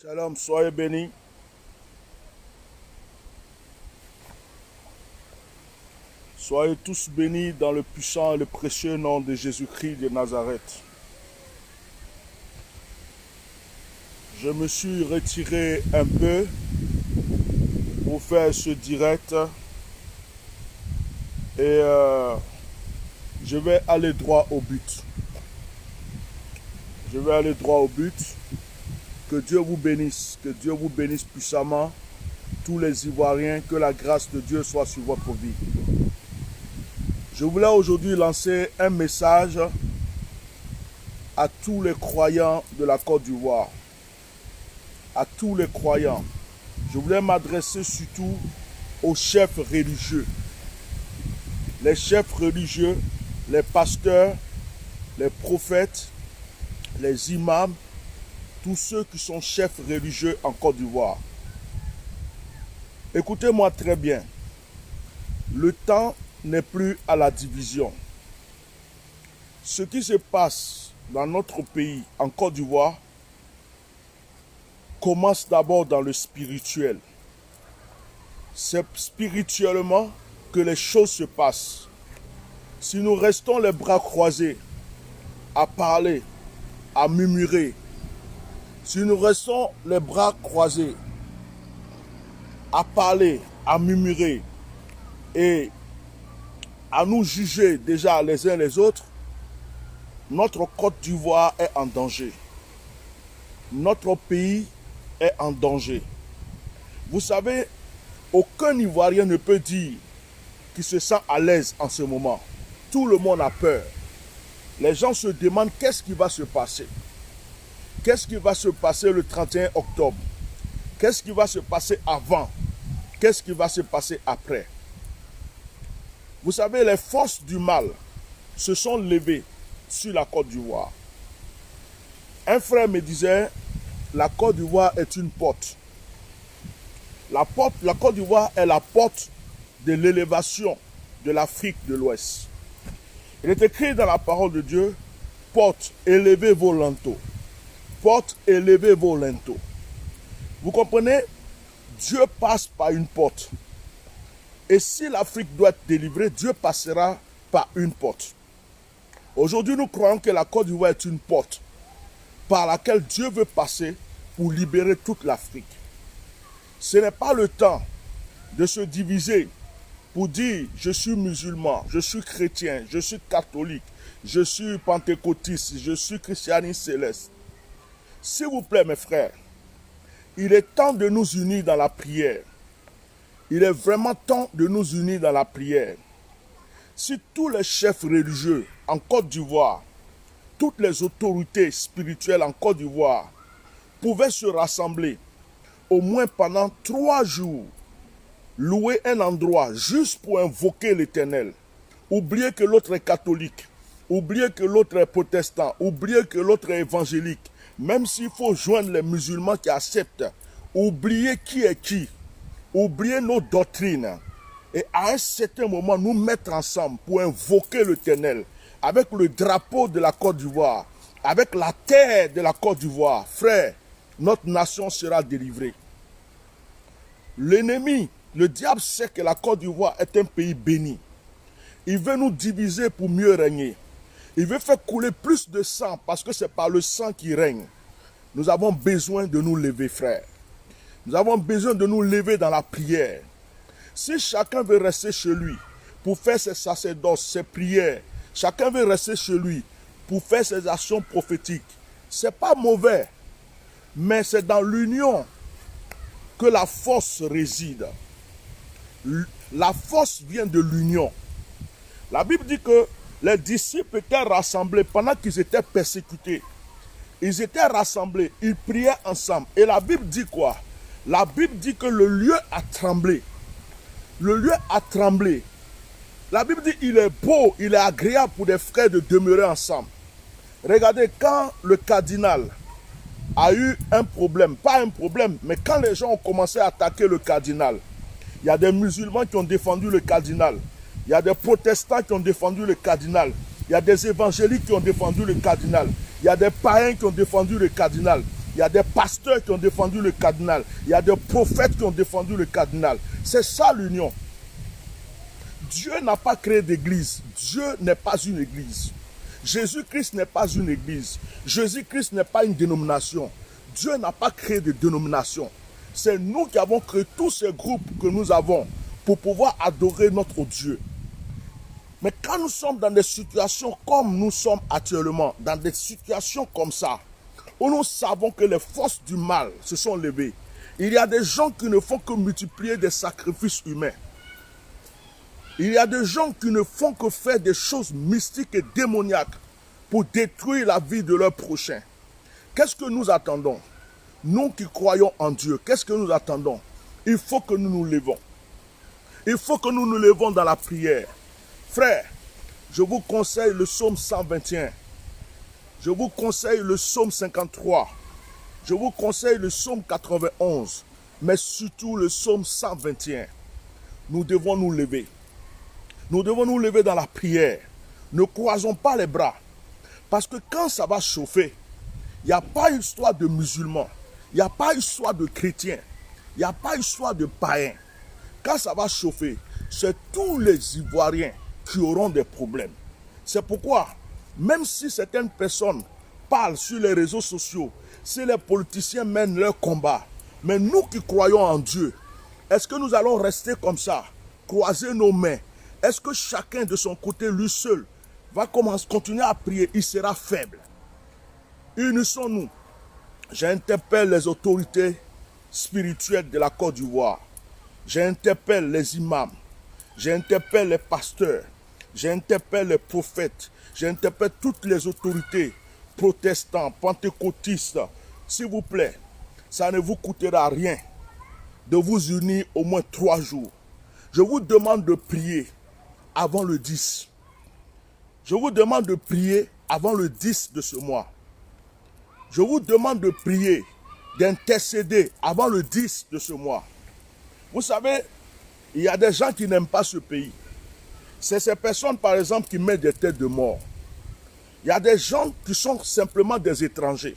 Shalom, soyez bénis. Soyez tous bénis dans le puissant et le précieux nom de Jésus-Christ de Nazareth. Je me suis retiré un peu pour faire ce direct et je vais aller droit au but. Je vais aller droit au but. Que Dieu vous bénisse, que Dieu vous bénisse puissamment, tous les Ivoiriens, que la grâce de Dieu soit sur votre vie. Je voulais aujourd'hui lancer un message à tous les croyants de la Côte d'Ivoire. À tous les croyants. Je voulais m'adresser surtout aux chefs religieux. Les chefs religieux, les pasteurs, les prophètes, les imams, tous ceux qui sont chefs religieux en Côte d'Ivoire. Écoutez-moi très bien. Le temps n'est plus à la division. Ce qui se passe dans notre pays, en Côte d'Ivoire, commence d'abord dans le spirituel. C'est spirituellement que les choses se passent. Si nous restons les bras croisés, à parler, à murmurer, si nous restons les bras croisés, à parler, à murmurer et à nous juger déjà les uns les autres, notre Côte d'Ivoire est en danger. Notre pays est en danger. Vous savez, aucun Ivoirien ne peut dire qu'il se sent à l'aise en ce moment. Tout le monde a peur. Les gens se demandent qu'est-ce qui va se passer. Qu'est-ce qui va se passer le 31 octobre? Qu'est-ce qui va se passer avant? Qu'est-ce qui va se passer après? Vous savez, les forces du mal se sont levées sur la Côte d'Ivoire. Un frère me disait, la Côte d'Ivoire est une porte. La Côte d'Ivoire est la porte de l'élévation de l'Afrique de l'Ouest. Il est écrit dans la parole de Dieu, porte, élevez vos linteaux. Porte, élevez vos linteaux. Vous comprenez? Dieu passe par une porte. Et si l'Afrique doit être délivrée, Dieu passera par une porte. Aujourd'hui, nous croyons que la Côte d'Ivoire est une porte par laquelle Dieu veut passer pour libérer toute l'Afrique. Ce n'est pas le temps de se diviser pour dire je suis musulman, je suis chrétien, je suis catholique, je suis pentecôtiste, je suis christianiste céleste. S'il vous plaît, mes frères, il est temps de nous unir dans la prière. Il est vraiment temps de nous unir dans la prière. Si tous les chefs religieux en Côte d'Ivoire, toutes les autorités spirituelles en Côte d'Ivoire pouvaient se rassembler au moins pendant 3 jours, louer un endroit juste pour invoquer l'Éternel, oublier que l'autre est catholique, oublier que l'autre est protestant, oublier que l'autre est évangélique, même s'il faut joindre les musulmans qui acceptent, oublier qui est qui, oublier nos doctrines et à un certain moment nous mettre ensemble pour invoquer l'Éternel avec le drapeau de la Côte d'Ivoire, avec la terre de la Côte d'Ivoire. Frère, notre nation sera délivrée. L'ennemi, le diable sait que la Côte d'Ivoire est un pays béni. Il veut nous diviser pour mieux régner. Il veut faire couler plus de sang parce que c'est par le sang qui règne. Nous avons besoin de nous lever, frères. Nous avons besoin de nous lever dans la prière. Si chacun veut rester chez lui pour faire ses sacerdoces, ses prières, chacun veut rester chez lui pour faire ses actions prophétiques, ce n'est pas mauvais. Mais c'est dans l'union que la force réside. La force vient de l'union. La Bible dit que les disciples étaient rassemblés pendant qu'ils étaient persécutés. Ils étaient rassemblés, ils priaient ensemble. Et la Bible dit quoi? La Bible dit que le lieu a tremblé. Le lieu a tremblé. La Bible dit il est beau, il est agréable pour des frères de demeurer ensemble. Regardez, quand le cardinal a eu un problème, pas un problème, mais quand les gens ont commencé à attaquer le cardinal, il y a des musulmans qui ont défendu le cardinal, il y a des protestants qui ont défendu le cardinal, il y a des évangéliques qui ont défendu le cardinal, il y a des païens qui ont défendu le cardinal. Il y a des pasteurs qui ont défendu le cardinal. Il y a des prophètes qui ont défendu le cardinal. C'est ça l'union. Dieu n'a pas créé d'église. Dieu n'est pas une église. Jésus-Christ n'est pas une église. Jésus-Christ n'est pas une dénomination. Dieu n'a pas créé de dénomination. C'est nous qui avons créé tous ces groupes que nous avons pour pouvoir adorer notre Dieu. Mais quand nous sommes dans des situations comme nous sommes actuellement, dans des situations comme ça, où nous savons que les forces du mal se sont levées, il y a des gens qui ne font que multiplier des sacrifices humains. Il y a des gens qui ne font que faire des choses mystiques et démoniaques pour détruire la vie de leur prochain. Qu'est-ce que nous attendons? Nous qui croyons en Dieu, qu'est-ce que nous attendons? Il faut que nous nous levons. Il faut que nous nous levons dans la prière. Frère, je vous conseille le psaume 121. Je vous conseille le psaume 53. Je vous conseille le psaume 91. Mais surtout le psaume 121. Nous devons nous lever. Nous devons nous lever dans la prière. Ne croisons pas les bras. Parce que quand ça va chauffer, il n'y a pas une histoire de musulmans. Il n'y a pas une histoire de chrétiens. Il n'y a pas une histoire de païens. Quand ça va chauffer, c'est tous les Ivoiriens qui auront des problèmes. C'est pourquoi, même si certaines personnes parlent sur les réseaux sociaux, si les politiciens mènent leur combat, mais nous qui croyons en Dieu, est-ce que nous allons rester comme ça, croiser nos mains? Est-ce que chacun de son côté, lui seul, va continuer à prier? Il sera faible. Unissons-nous. J'interpelle les autorités spirituelles de la Côte d'Ivoire. J'interpelle les imams. J'interpelle les pasteurs. J'interpelle les prophètes. J'interpelle toutes les autorités, protestants, pentecôtistes. S'il vous plaît, ça ne vous coûtera rien de vous unir au moins 3 jours. Je vous demande de prier avant le 10. Je vous demande de prier avant le 10 de ce mois. Je vous demande de prier, d'intercéder avant le 10 de ce mois. Vous savez, il y a des gens qui n'aiment pas ce pays. C'est ces personnes, par exemple, qui mettent des têtes de mort. Il y a des gens qui sont simplement des étrangers.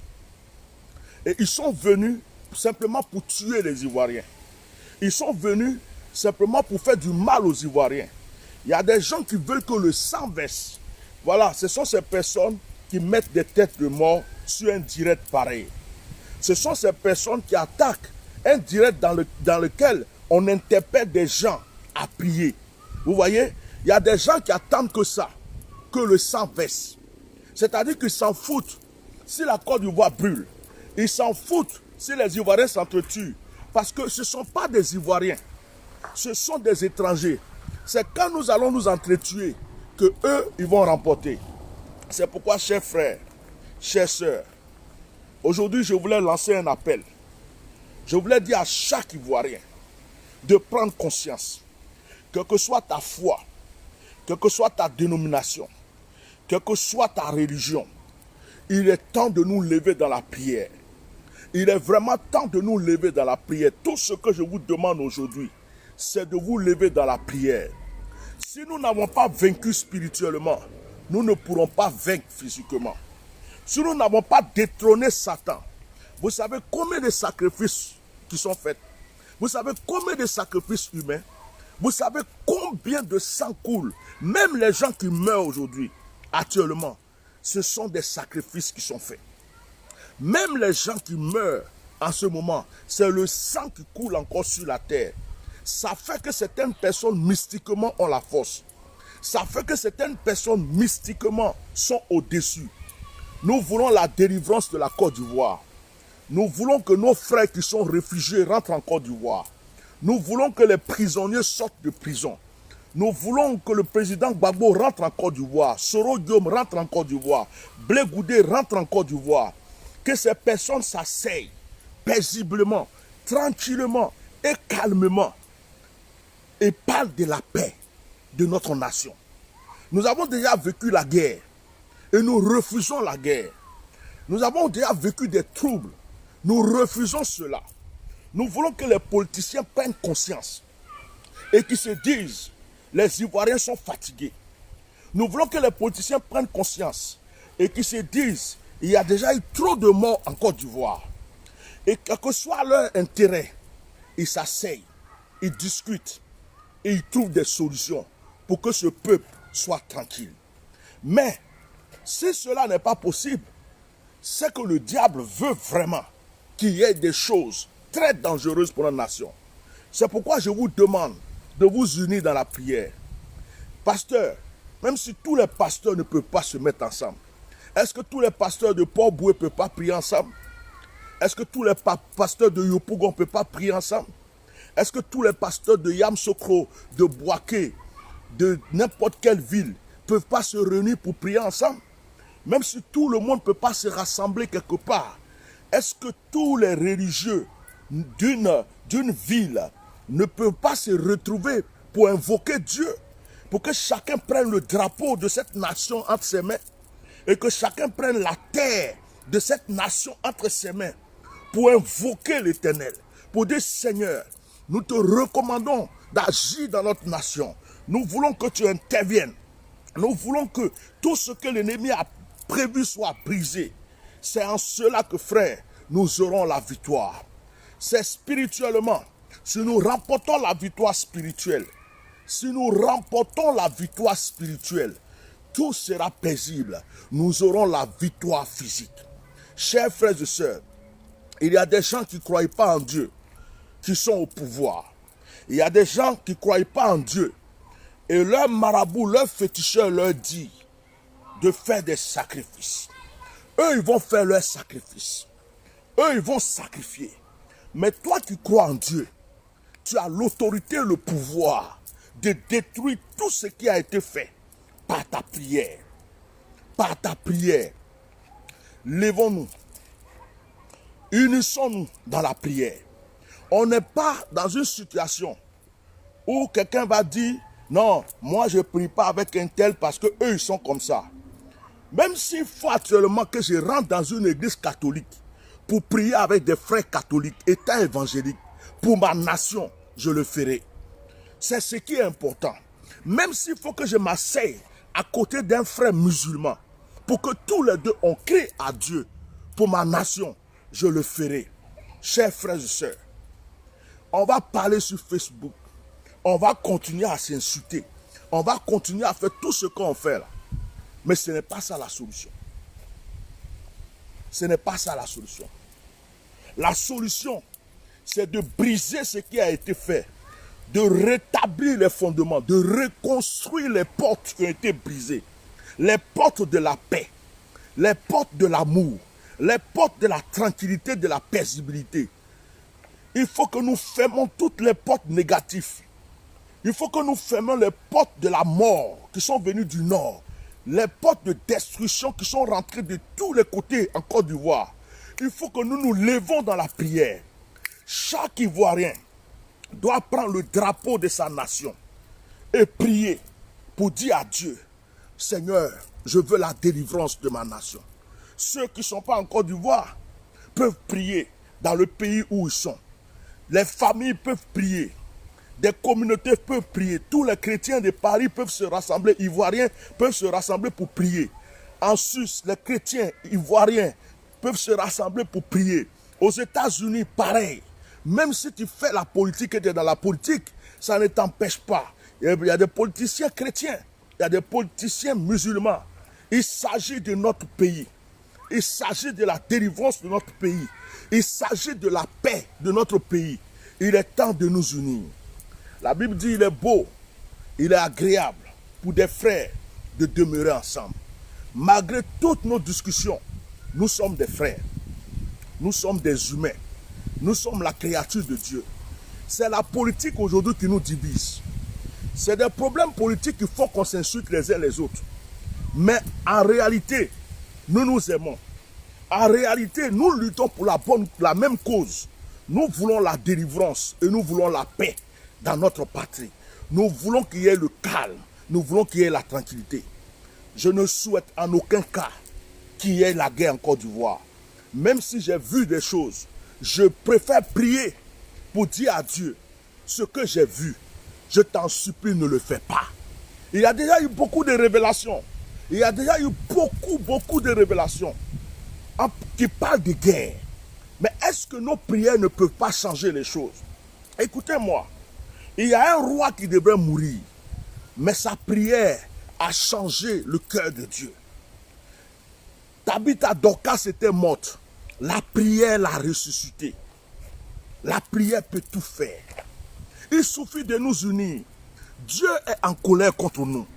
Et ils sont venus simplement pour tuer les Ivoiriens. Ils sont venus simplement pour faire du mal aux Ivoiriens. Il y a des gens qui veulent que le sang verse. Voilà, ce sont ces personnes qui mettent des têtes de mort sur un direct pareil. Ce sont ces personnes qui attaquent un direct dans lequel on interpelle des gens à prier. Vous voyez, il y a des gens qui attendent que ça, que le sang verse. C'est-à-dire qu'ils s'en foutent si la Côte d'Ivoire brûle. Ils s'en foutent si les Ivoiriens s'entretuent. Parce que ce ne sont pas des Ivoiriens. Ce sont des étrangers. C'est quand nous allons nous entretuer que eux, ils vont remporter. C'est pourquoi, chers frères, chères sœurs, aujourd'hui, je voulais lancer un appel. Je voulais dire à chaque Ivoirien de prendre conscience, quelle que soit ta foi, quelle que soit ta dénomination, quelle que soit ta religion, il est temps de nous lever dans la prière. Il est vraiment temps de nous lever dans la prière. Tout ce que je vous demande aujourd'hui, c'est de vous lever dans la prière. Si nous n'avons pas vaincu spirituellement, nous ne pourrons pas vaincre physiquement. Si nous n'avons pas détrôné Satan, vous savez combien de sacrifices qui sont faits? Vous savez combien de sacrifices humains? Vous savez combien de sang coule? Même les gens qui meurent aujourd'hui, actuellement, ce sont des sacrifices qui sont faits. Même les gens qui meurent en ce moment, c'est le sang qui coule encore sur la terre. Ça fait que certaines personnes mystiquement ont la force. Ça fait que certaines personnes mystiquement sont au-dessus. Nous voulons la délivrance de la Côte d'Ivoire. Nous voulons que nos frères qui sont réfugiés rentrent en Côte d'Ivoire. Nous voulons que les prisonniers sortent de prison. Nous voulons que le président Gbagbo rentre en Côte d'Ivoire. Soro Guillaume rentre en Côte d'Ivoire. Blé Goudé rentre en Côte d'Ivoire. Que ces personnes s'asseyent paisiblement, tranquillement et calmement et parlent de la paix de notre nation. Nous avons déjà vécu la guerre et nous refusons la guerre. Nous avons déjà vécu des troubles. Nous refusons cela. Nous voulons que les politiciens prennent conscience et qu'ils se disent, les Ivoiriens sont fatigués. Nous voulons que les politiciens prennent conscience et qu'ils se disent, il y a déjà eu trop de morts en Côte d'Ivoire. Et quel que soit leur intérêt, ils s'asseyent, ils discutent et ils trouvent des solutions pour que ce peuple soit tranquille. Mais si cela n'est pas possible, c'est que le diable veut vraiment qu'il y ait des choses très dangereuses pour la nation. C'est pourquoi je vous demande de vous unir dans la prière. Pasteur, même si tous les pasteurs ne peuvent pas se mettre ensemble, est-ce que tous les pasteurs de Port-Boué ne peuvent pas prier ensemble? Est-ce que tous les pasteurs de Yopougon ne peuvent pas prier ensemble? Est-ce que tous les pasteurs de Yamsokro, de Boaké, de n'importe quelle ville, ne peuvent pas se réunir pour prier ensemble? Même si tout le monde ne peut pas se rassembler quelque part, est-ce que tous les religieux d'une ville ne peuvent pas se retrouver pour invoquer Dieu, pour que chacun prenne le drapeau de cette nation entre ses mains et que chacun prenne la terre de cette nation entre ses mains pour invoquer l'Éternel, pour dire Seigneur, nous te recommandons d'agir dans notre nation. Nous voulons que tu interviennes. Nous voulons que tout ce que l'ennemi a prévu soit brisé. C'est en cela que, frère, nous aurons la victoire. C'est spirituellement. Si nous remportons la victoire spirituelle, si nous remportons la victoire spirituelle, tout sera paisible. Nous aurons la victoire physique. Chers frères et sœurs, il y a des gens qui ne croient pas en Dieu, qui sont au pouvoir. Il y a des gens qui ne croient pas en Dieu. Et leur marabout, leur féticheur leur dit de faire des sacrifices. Eux, ils vont faire leurs sacrifices. Eux, ils vont sacrifier. Mais toi qui crois en Dieu, tu as l'autorité et le pouvoir de détruire tout ce qui a été fait par ta prière. Par ta prière. Levons-nous. Unissons-nous dans la prière. On n'est pas dans une situation où quelqu'un va dire non, moi je ne prie pas avec un tel parce qu'eux ils sont comme ça. Même s'il faut actuellement que je rentre dans une église catholique pour prier avec des frères catholiques, état évangélique, pour ma nation, je le ferai. C'est ce qui est important. Même s'il faut que je m'asseye à côté d'un frère musulman pour que tous les deux on crie à Dieu pour ma nation, je le ferai. Chers frères et sœurs, on va parler sur Facebook. On va continuer à s'insulter. On va continuer à faire tout ce qu'on fait là. Mais ce n'est pas ça la solution. Ce n'est pas ça la solution. La solution, c'est de briser ce qui a été fait, de rétablir les fondements, de reconstruire les portes qui ont été brisées, les portes de la paix, les portes de l'amour, les portes de la tranquillité, de la paisibilité. Il faut que nous fermons toutes les portes négatives. Il faut que nous fermions les portes de la mort qui sont venues du nord, les portes de destruction qui sont rentrées de tous les côtés en Côte d'Ivoire. Il faut que nous nous levons dans la prière. Chaque Ivoirien doit prendre le drapeau de sa nation et prier pour dire à Dieu, Seigneur, je veux la délivrance de ma nation. Ceux qui ne sont pas en Côte d'Ivoire peuvent prier dans le pays où ils sont. Les familles peuvent prier. Des communautés peuvent prier. Tous les chrétiens de Paris peuvent se rassembler. Ivoiriens peuvent se rassembler pour prier. En Suisse, les chrétiens ivoiriens peuvent se rassembler pour prier. Aux États-Unis, pareil. Même si tu fais la politique et tu es dans la politique, ça ne t'empêche pas. Il y a des politiciens chrétiens. Il y a des politiciens musulmans. Il s'agit de notre pays. Il s'agit de la délivrance de notre pays. Il s'agit de la paix de notre pays. Il est temps de nous unir. La Bible dit il est beau, il est agréable pour des frères de demeurer ensemble. Malgré toutes nos discussions, nous sommes des frères. Nous sommes des humains. Nous sommes la créature de Dieu. C'est la politique aujourd'hui qui nous divise. C'est des problèmes politiques qui font qu'on s'insulte les uns les autres. Mais en réalité, nous nous aimons. En réalité, nous luttons pour la même cause. Nous voulons la délivrance et nous voulons la paix dans notre patrie. Nous voulons qu'il y ait le calme. Nous voulons qu'il y ait la tranquillité. Je ne souhaite en aucun cas qu'il y ait la guerre en Côte d'Ivoire. Même si j'ai vu des choses, je préfère prier pour dire à Dieu ce que j'ai vu. Je t'en supplie, ne le fais pas. Il y a déjà eu beaucoup de révélations. Il y a déjà eu beaucoup de révélations qui parlent de guerre. Mais est-ce est-ce que nos prières ne peuvent pas changer les choses? Écoutez-moi, il y a un roi qui devait mourir, mais sa prière a changé le cœur de Dieu. Tabitha Dorcas était morte. La prière l'a ressuscité. La prière peut tout faire. Il suffit de nous unir. Dieu est en colère contre nous.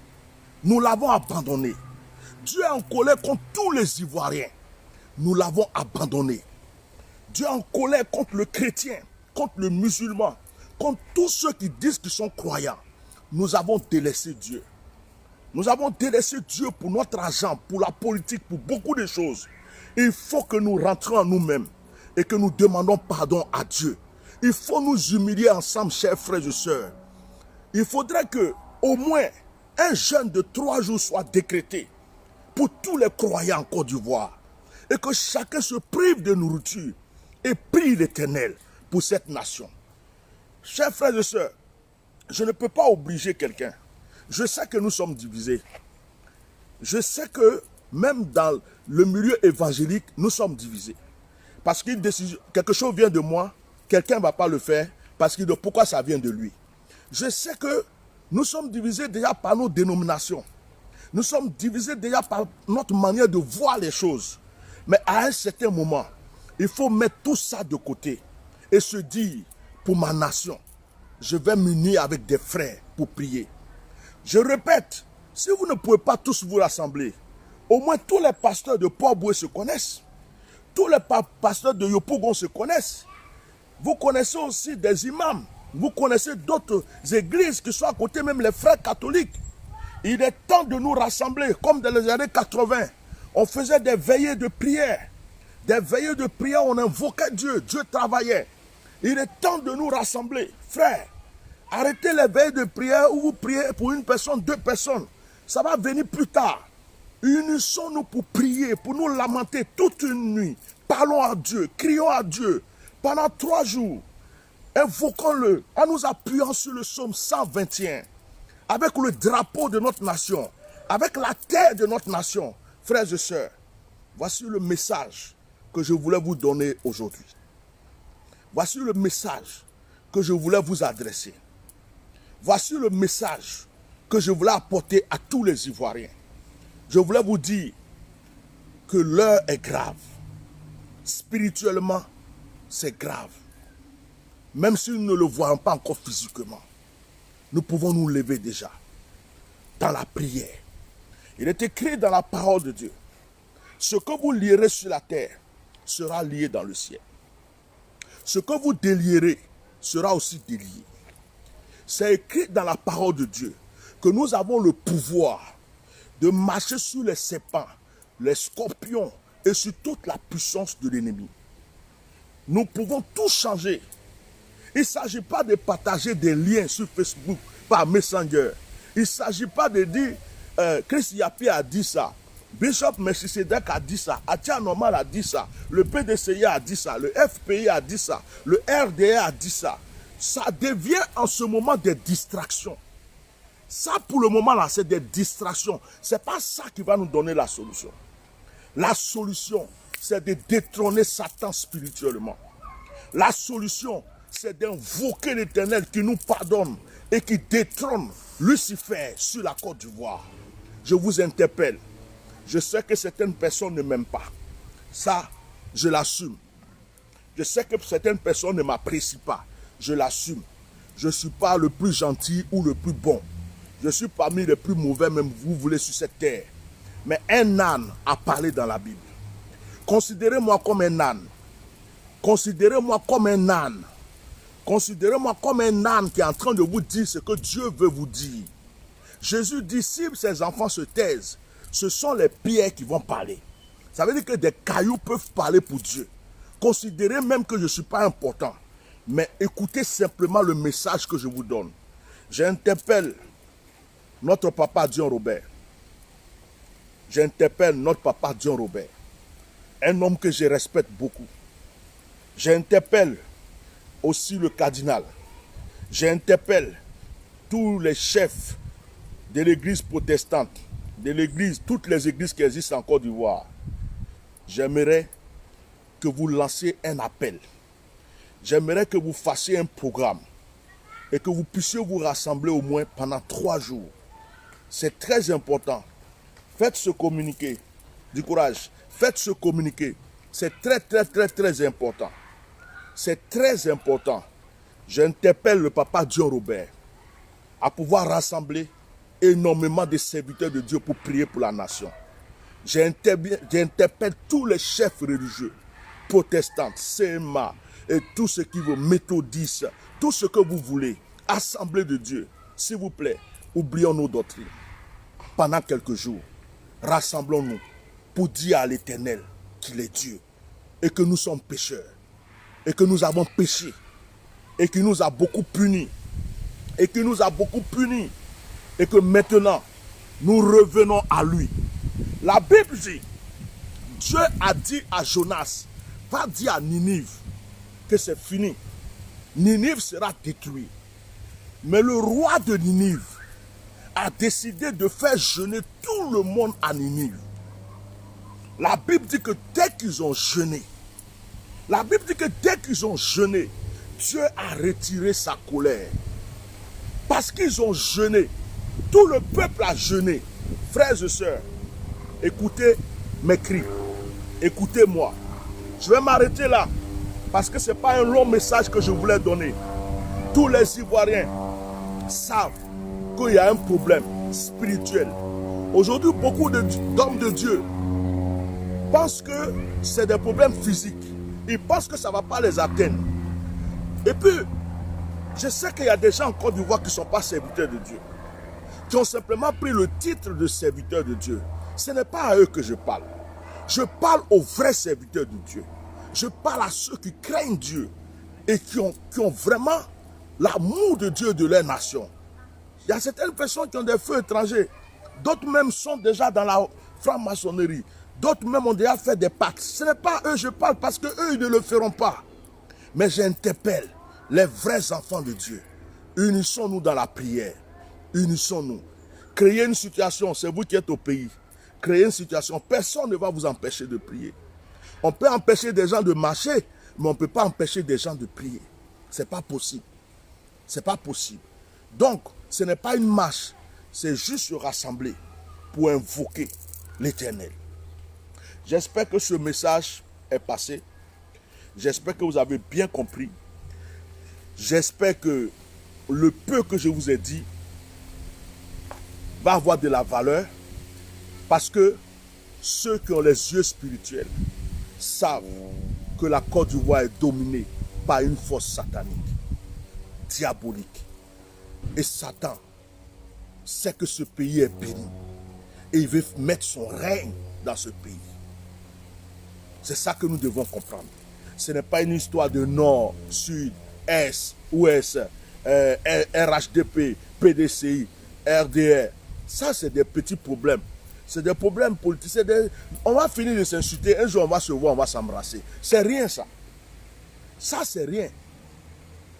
Nous l'avons abandonné. Dieu est en colère contre tous les Ivoiriens. Nous l'avons abandonné. Dieu est en colère contre le chrétien, contre le musulman, contre tous ceux qui disent qu'ils sont croyants. Nous avons délaissé Dieu. Nous avons délaissé Dieu pour notre argent, pour la politique, pour beaucoup de choses. Il faut que nous rentrions en nous-mêmes et que nous demandons pardon à Dieu. Il faut nous humilier ensemble, chers frères et sœurs. Il faudrait que, au moins, un jeûne de 3 jours soit décrété pour tous les croyants en Côte d'Ivoire. Et que chacun se prive de nourriture et prie l'Éternel pour cette nation. Chers frères et sœurs, je ne peux pas obliger quelqu'un. Je sais que nous sommes divisés. Je sais que même dans le milieu évangélique, nous sommes divisés. Parce que quelque chose vient de moi, quelqu'un ne va pas le faire, parce que pourquoi ça vient de lui. Je sais que nous sommes divisés déjà par nos dénominations. Nous sommes divisés déjà par notre manière de voir les choses. Mais à un certain moment, il faut mettre tout ça de côté et se dire, pour ma nation, je vais m'unir avec des frères pour prier. Je répète, si vous ne pouvez pas tous vous rassembler, au moins tous les pasteurs de Port-Boué se connaissent. Tous les pasteurs de Yopougon se connaissent. Vous connaissez aussi des imams. Vous connaissez d'autres églises qui sont à côté, même les frères catholiques. Il est temps de nous rassembler, comme dans les années 80. On faisait des veillées de prière. Des veillées de prière, on invoquait Dieu. Dieu travaillait. Il est temps de nous rassembler. Frères, arrêtez les veilles de prière où vous priez pour une personne, 2 personnes. Ça va venir plus tard. Unissons-nous pour prier, pour nous lamenter toute une nuit. Parlons à Dieu, crions à Dieu pendant 3 jours. Invoquons-le en nous appuyant sur le psaume 121, avec le drapeau de notre nation, avec la terre de notre nation. Frères et sœurs, voici le message que je voulais vous donner aujourd'hui. Voici le message que je voulais vous adresser. Voici le message que je voulais apporter à tous les Ivoiriens. Je voulais vous dire que l'heure est grave. Spirituellement, c'est grave. Même si nous ne le voyons pas encore physiquement, nous pouvons nous lever déjà dans la prière. Il est écrit dans la parole de Dieu, ce que vous lierez sur la terre sera lié dans le ciel. Ce que vous délierez sera aussi délié. C'est écrit dans la parole de Dieu que nous avons le pouvoir de marcher sur les serpents, les scorpions et sur toute la puissance de l'ennemi. Nous pouvons tout changer. Il ne s'agit pas de partager des liens sur Facebook par Messenger. Il ne s'agit pas de dire Chris Yapi a dit ça, Bishop Melchisedek a dit ça, Atia Normal a dit ça, le PDCI a dit ça, le FPI a dit ça, le RDA a dit ça. Ça devient en ce moment des distractions. Ça, pour le moment, là, c'est des distractions. Ce n'est pas ça qui va nous donner la solution. La solution, c'est de détrôner Satan spirituellement. La solution, c'est d'invoquer l'Éternel qui nous pardonne et qui détrône Lucifer sur la Côte d'Ivoire. Je vous interpelle. Je sais que certaines personnes ne m'aiment pas. Ça, je l'assume. Je sais que certaines personnes ne m'apprécient pas. Je l'assume. Je ne suis pas le plus gentil ou le plus bon. Je suis parmi les plus mauvais, même vous voulez, sur cette terre. Mais un âne a parlé dans la Bible. Considérez-moi comme un âne. Considérez-moi comme un âne. Considérez-moi comme un âne qui est en train de vous dire ce que Dieu veut vous dire. Jésus dit, si ses enfants se taisent, ce sont les pierres qui vont parler. Ça veut dire que des cailloux peuvent parler pour Dieu. Considérez même que je ne suis pas important. Mais écoutez simplement le message que je vous donne. J'interpelle notre papa Dion Robert. J'interpelle notre papa Dion Robert. Un homme que je respecte beaucoup. J'interpelle aussi le cardinal. J'interpelle tous les chefs de l'église protestante, de l'église, toutes les églises qui existent en Côte d'Ivoire. J'aimerais que vous lanciez un appel. J'aimerais que vous fassiez un programme et que vous puissiez vous rassembler au moins pendant 3 jours. C'est très important. Faites ce communiqué. Du courage. Faites ce communiqué. C'est très, très, très, très important. C'est très important. J'interpelle le papa Dion Robert à pouvoir rassembler énormément de serviteurs de Dieu pour prier pour la nation. J'interpelle tous les chefs religieux, protestants, CMA, et tout ce qui veut, méthodistes, tout ce que vous voulez, assemblée de Dieu. S'il vous plaît, oublions nos doctrines. Pendant quelques jours, rassemblons-nous pour dire à l'Éternel qu'il est Dieu et que nous sommes pécheurs et que nous avons péché et qu'il nous a beaucoup punis et qu'il nous a beaucoup punis et que maintenant nous revenons à lui. La Bible dit, Dieu a dit à Jonas, va dire à Ninive que c'est fini. Ninive sera détruit. Mais le roi de Ninive a décidé de faire jeûner tout le monde à Ninive. La Bible dit que dès qu'ils ont jeûné, Dieu a retiré sa colère. Parce qu'ils ont jeûné, tout le peuple a jeûné. Frères et sœurs, écoutez mes cris, écoutez-moi. Je vais m'arrêter là, parce que ce n'est pas un long message que je voulais donner. Tous les Ivoiriens savent qu'il y a un problème spirituel. Aujourd'hui, beaucoup d'hommes de Dieu pensent que c'est des problèmes physiques. Ils pensent que ça ne va pas les atteindre. Et puis, je sais qu'il y a des gens en Côte d'Ivoire qui ne sont pas serviteurs de Dieu, qui ont simplement pris le titre de serviteur de Dieu. Ce n'est pas à eux que je parle. Je parle aux vrais serviteurs de Dieu. Je parle à ceux qui craignent Dieu et qui ont vraiment l'amour de Dieu et de leur nation. Il y a certaines personnes qui ont des feux étrangers. D'autres même sont déjà dans la franc-maçonnerie. D'autres même ont déjà fait des pactes. Ce n'est pas eux que je parle parce qu'eux, ils ne le feront pas. Mais j'interpelle les vrais enfants de Dieu. Unissons-nous dans la prière. Unissons-nous. Créez une situation, c'est vous qui êtes au pays. Créez une situation, personne ne va vous empêcher de prier. On peut empêcher des gens de marcher, mais on ne peut pas empêcher des gens de prier. Ce n'est pas possible. Ce n'est pas possible. Donc, ce n'est pas une marche, c'est juste se rassembler pour invoquer l'Éternel. J'espère que ce message est passé. J'espère que vous avez bien compris. J'espère que le peu que je vous ai dit va avoir de la valeur, parce que ceux qui ont les yeux spirituels savent que la Côte d'Ivoire est dominée par une force satanique, diabolique. Et Satan sait que ce pays est béni et il veut mettre son règne dans ce pays. C'est ça que nous devons comprendre. Ce n'est pas une histoire de nord, sud, est, ouest, RHDP, PDCI, RDR. Ça, c'est des petits problèmes. C'est des problèmes politiques. On va finir de s'insulter. Un jour, on va se voir, on va s'embrasser. C'est rien, ça. Ça, c'est rien.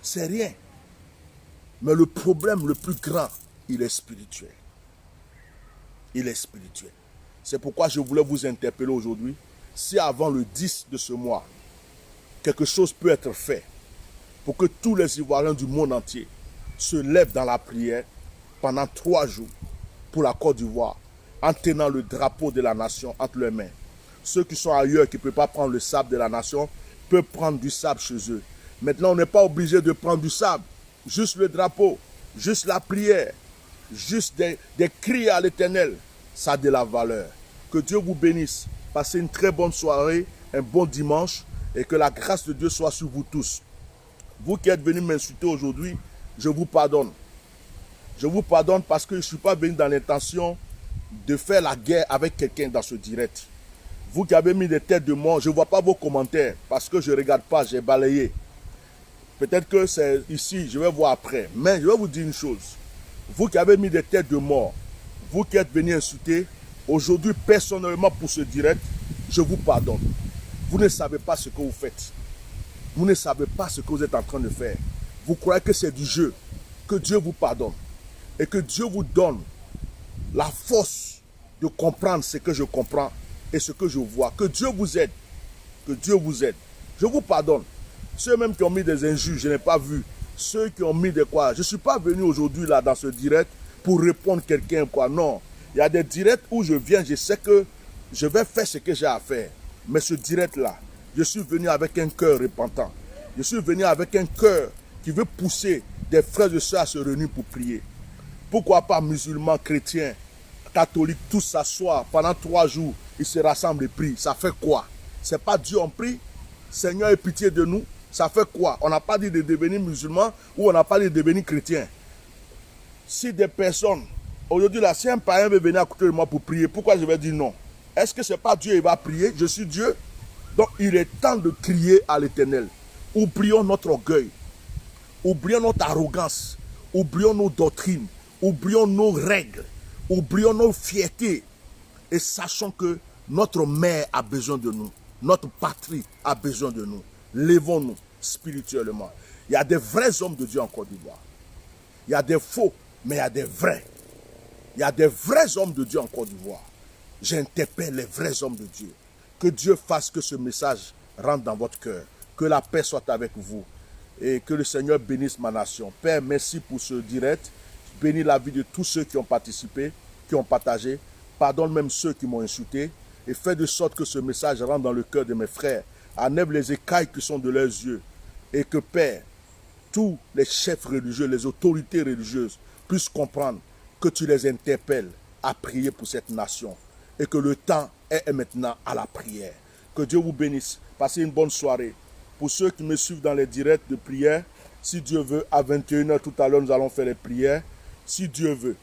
C'est rien. Mais le problème le plus grand, il est spirituel. Il est spirituel. C'est pourquoi je voulais vous interpeller aujourd'hui. Si avant le 10 de ce mois, quelque chose peut être fait pour que tous les Ivoiriens du monde entier se lèvent dans la prière pendant 3 jours pour la Côte d'Ivoire, en tenant le drapeau de la nation entre leurs mains. Ceux qui sont ailleurs, qui ne peuvent pas prendre le sable de la nation, peuvent prendre du sable chez eux. Maintenant, on n'est pas obligé de prendre du sable. Juste le drapeau, juste la prière, juste des cris à l'Éternel, ça a de la valeur. Que Dieu vous bénisse. Passez une très bonne soirée, un bon dimanche, et que la grâce de Dieu soit sur vous tous. Vous qui êtes venus m'insulter aujourd'hui, je vous pardonne. Je vous pardonne parce que je ne suis pas venu dans l'intention de faire la guerre avec quelqu'un dans ce direct. Vous qui avez mis des têtes de mort, je ne vois pas vos commentaires parce que je ne regarde pas, j'ai balayé. Peut-être que c'est ici, je vais voir après. Mais je vais vous dire une chose. Vous qui avez mis des têtes de mort, vous qui êtes venus insulter, aujourd'hui, personnellement pour ce direct, je vous pardonne. Vous ne savez pas ce que vous faites. Vous ne savez pas ce que vous êtes en train de faire. Vous croyez que c'est du jeu. Que Dieu vous pardonne. Et que Dieu vous donne la force de comprendre ce que je comprends et ce que je vois. Que Dieu vous aide Que Dieu vous aide. Je vous pardonne. Ceux même qui ont mis des injures, je n'ai pas vu. Ceux qui ont mis des quoi. Je ne suis pas venu aujourd'hui là dans ce direct pour répondre à quelqu'un quoi. Non. Il y a des directs où je viens, je sais que je vais faire ce que j'ai à faire. Mais ce direct là, je suis venu avec un cœur repentant. Je suis venu avec un cœur qui veut pousser des frères et sœurs à se réunir pour prier. Pourquoi pas musulmans, chrétiens, catholiques, tous s'asseoir pendant 3 jours, ils se rassemblent et prient. Ça fait quoi? C'est pas Dieu on prie? Seigneur, aie pitié de nous. Ça fait quoi? On n'a pas dit de devenir musulman ou on n'a pas dit de devenir chrétien. Si des personnes, aujourd'hui là, si un païen veut venir à côté de moi pour prier, pourquoi je vais dire non? Est-ce que ce n'est pas Dieu qui va prier? Je suis Dieu. Donc il est temps de crier à l'Éternel. Oublions notre orgueil. Oublions notre arrogance. Oublions nos doctrines. Oublions nos règles. Oublions nos fiertés. Et sachons que notre mère a besoin de nous. Notre patrie a besoin de nous. Lèvons-nous spirituellement. Il y a des vrais hommes de Dieu en Côte d'Ivoire. Il y a des faux, mais il y a des vrais. Il y a des vrais hommes de Dieu en Côte d'Ivoire. J'interpelle les vrais hommes de Dieu. Que Dieu fasse que ce message rentre dans votre cœur. Que la paix soit avec vous. Et que le Seigneur bénisse ma nation. Père, merci pour ce direct. Bénis la vie de tous ceux qui ont participé, qui ont partagé. Pardonne même ceux qui m'ont insulté. Et fais de sorte que ce message rentre dans le cœur de mes frères. Enlève les écailles qui sont de leurs yeux. Et que, Père, tous les chefs religieux, les autorités religieuses puissent comprendre que tu les interpelles à prier pour cette nation. Et que le temps est maintenant à la prière. Que Dieu vous bénisse. Passez une bonne soirée. Pour ceux qui me suivent dans les directs de prière, si Dieu veut, à 21h tout à l'heure, nous allons faire les prières. Si Dieu veut.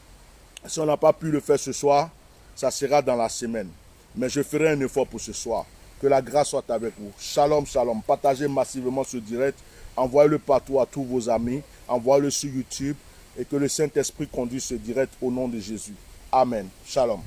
Si on n'a pas pu le faire ce soir, ça sera dans la semaine. Mais je ferai un effort pour ce soir. Que la grâce soit avec vous. Shalom, shalom. Partagez massivement ce direct. Envoyez-le partout à tous vos amis. Envoyez-le sur YouTube. Et que le Saint-Esprit conduise ce direct au nom de Jésus. Amen. Shalom.